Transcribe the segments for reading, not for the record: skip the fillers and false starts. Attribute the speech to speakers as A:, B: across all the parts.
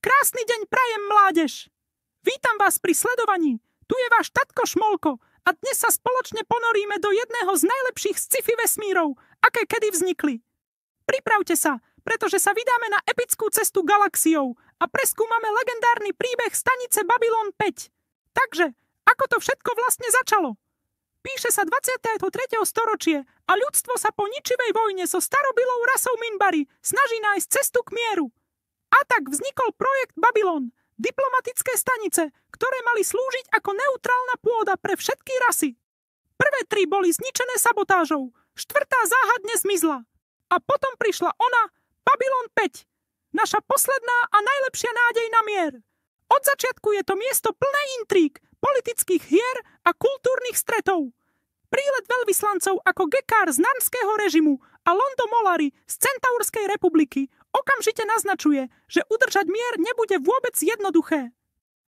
A: Krásny deň prajem, mládež! Vítam vás pri sledovaní. Tu je váš tatko Šmolko a dnes sa spoločne ponoríme do jedného z najlepších sci-fi vesmírov, aké kedy vznikli. Pripravte sa, pretože sa vydáme na epickú cestu galaxiou a preskúmame legendárny príbeh stanice Babylon 5. Takže, ako to všetko vlastne začalo? Píše sa 23. storočie a ľudstvo sa po ničivej vojne so starobilou rasou Minbari snaží nájsť cestu k mieru. A tak vznikol projekt Babylon, diplomatické stanice, ktoré mali slúžiť ako neutrálna pôda pre všetky rasy. Prvé 3 boli zničené sabotážou, 4. záhadne zmizla. A potom prišla ona, Babylon 5, naša posledná a najlepšia nádej na mier. Od začiatku je to miesto plné intríg, politických hier a kultúrnych stretov. Prílet veľvyslancov ako Gekár z narnského režimu a Londo Mollari z Centaurskej republiky okamžite naznačuje, že udržať mier nebude vôbec jednoduché.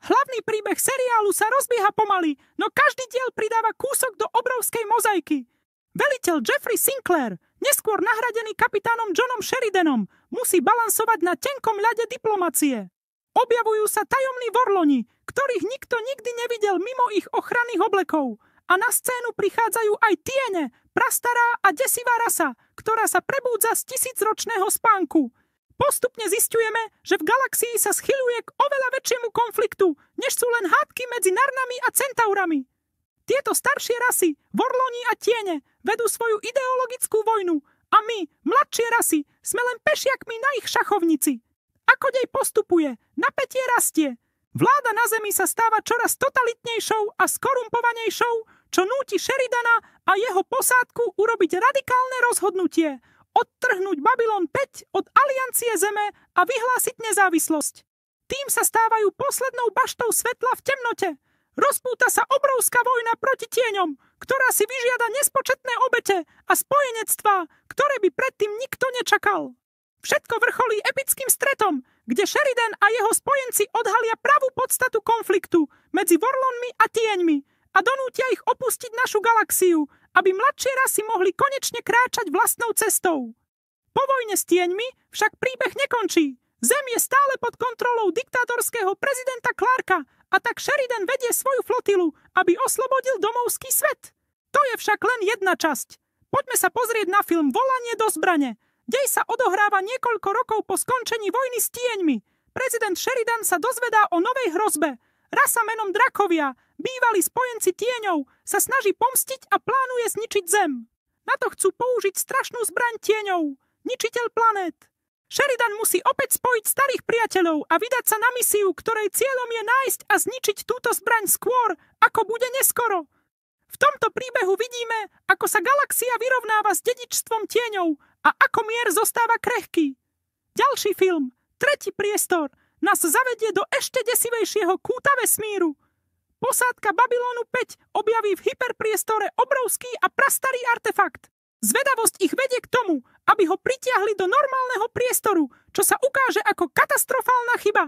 A: Hlavný príbeh seriálu sa rozbieha pomaly, no každý diel pridáva kúsok do obrovskej mozaiky. Veliteľ Jeffrey Sinclair, neskôr nahradený kapitánom Johnom Sheridanom, musí balansovať na tenkom ľade diplomacie. Objavujú sa tajomní vorloni, ktorých nikto nikdy nevidel mimo ich ochranných oblekov. A na scénu prichádzajú aj tiene, prastará a desivá rasa, ktorá sa prebúdza z 1000-ročného spánku. Postupne zisťujeme, že v galaxii sa schyľuje k oveľa väčšiemu konfliktu, než sú len hádky medzi Narnami a Centaurami. Tieto staršie rasy, vorloni a tiene, vedú svoju ideologickú vojnu a my, mladšie rasy, sme len pešiakmi na ich šachovnici. Ako dej postupuje, napätie rastie. Vláda na Zemi sa stáva čoraz totalitnejšou a skorumpovanejšou, čo núti Sheridana a jeho posádku urobiť radikálne rozhodnutie, odtrhnúť Babylon 5 od aliancie Zeme a vyhlásiť nezávislosť. Tým sa stávajú poslednou baštou svetla v temnote. Rozpúta sa obrovská vojna proti tieňom, ktorá si vyžiada nespočetné obete a spojenectvá, ktoré by predtým nikto nečakal. Všetko vrcholí epickým stretom, kde Sheridan a jeho spojenci odhalia pravú podstatu konfliktu medzi vorlonmi a tieňmi a donútia ich opustiť našu galaxiu, aby mladšie rasy mohli konečne kráčať vlastnou cestou. Po vojne s tieňmi však príbeh nekončí. Zem je stále pod kontrolou diktátorského prezidenta Clarka a tak Sheridan vedie svoju flotilu, aby oslobodil domovský svet. To je však len jedna časť. Poďme sa pozrieť na film Volanie do zbrane. Dej sa odohráva niekoľko rokov po skončení vojny s tieňmi. Prezident Sheridan sa dozvedá o novej hrozbe. Rasa menom Drakovia, bývalí spojenci tieňov, sa snaží pomstiť a plánuje zničiť Zem. Na to chcú použiť strašnú zbraň tieňov, ničiteľ planét. Sheridan musí opäť spojiť starých priateľov a vydať sa na misiu, ktorej cieľom je nájsť a zničiť túto zbraň skôr, ako bude neskoro. V tomto príbehu vidíme, ako sa galaxia vyrovnáva s dedičstvom tieňov a ako mier zostáva krehký. Ďalší film, Tretí priestor, nás zavedie do ešte desivejšieho kúta vesmíru. Posádka Babylonu 5 objaví v hyperpriestore obrovský a prastarý artefakt. Zvedavosť ich vedie k tomu, aby ho pritiahli do normálneho priestoru, čo sa ukáže ako katastrofálna chyba.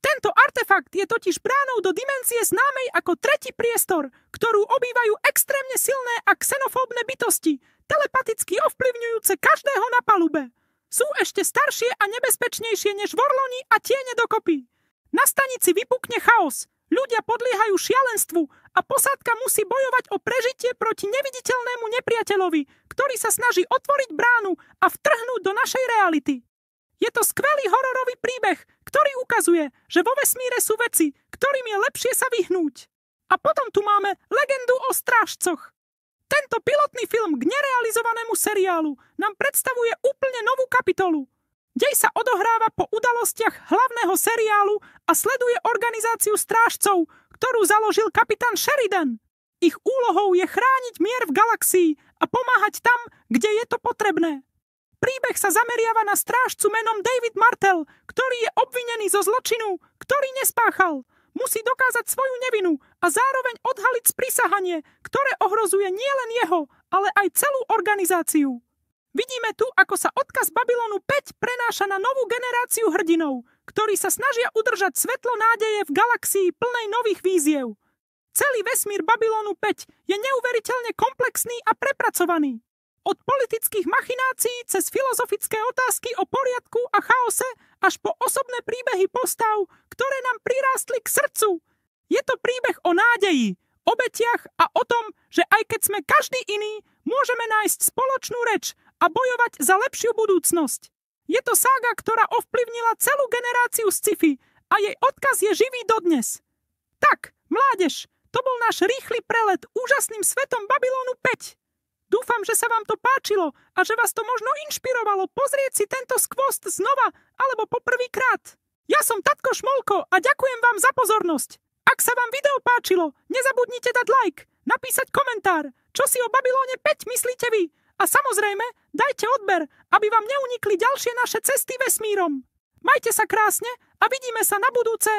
A: Tento artefakt je totiž bránou do dimenzie známej ako Tretí priestor, ktorú obývajú extrémne silné a xenofóbne bytosti, telepaticky ovplyvňujúce každého na palube. Sú ešte staršie a nebezpečnejšie než vorloni a tiene dokopy. Na stanici vypukne chaos, ľudia podliehajú šialenstvu a posádka musí bojovať o prežitie proti neviditeľnému nepriateľovi, ktorý sa snaží otvoriť bránu a vtrhnúť do našej reality. Je to skvelý hororový príbeh, ktorý ukazuje, že vo vesmíre sú veci, ktorým je lepšie sa vyhnúť. A potom tu máme legendu o strážcoch. Tento pilotný film k nerealizovanému seriálu nám predstavuje úplne novú kapitolu. Dej sa odohráva po udalostiach hlavného seriálu a sleduje organizáciu strážcov, ktorú založil kapitán Sheridan. Ich úlohou je chrániť mier v galaxii a pomáhať tam, kde je to potrebné. Príbeh sa zameriava na strážcu menom David Martell, ktorý je obvinený zo zločinu, ktorý nespáchal. Musí dokázať svoju nevinu a zároveň odhaliť sprisahanie, ktoré ohrozuje nielen jeho, ale aj celú organizáciu. Vidíme tu, ako sa odkaz Babylonu 5 prenáša na novú generáciu hrdinov, ktorí sa snažia udržať svetlo nádeje v galaxii plnej nových víziev. Celý vesmír Babylonu 5 je neuveriteľne komplexný a prepracovaný. Od politických machinácií cez filozofické otázky o poriadku a chaose až po osobné príbehy postav, ktoré nám prirástli k srdcu. Je to príbeh o nádeji, obetiach a o tom, že aj keď sme každý iný, môžeme nájsť spoločnú reč a bojovať za lepšiu budúcnosť. Je to sága, ktorá ovplyvnila celú generáciu sci-fi a jej odkaz je živý dodnes. Tak, mládež, to bol náš rýchly prelet úžasným svetom Babylonu 5. Dúfam, že sa vám to páčilo a že vás to možno inšpirovalo pozrieť si tento skvost znova alebo poprvýkrát. Ja som Tatko Šmolko a ďakujem vám za pozornosť. Ak sa vám video páčilo, nezabudnite dať like, napísať komentár, čo si o Babylone 5 myslíte vy. A samozrejme, dajte odber, aby vám neunikli ďalšie naše cesty vesmírom. Majte sa krásne a vidíme sa na budúce.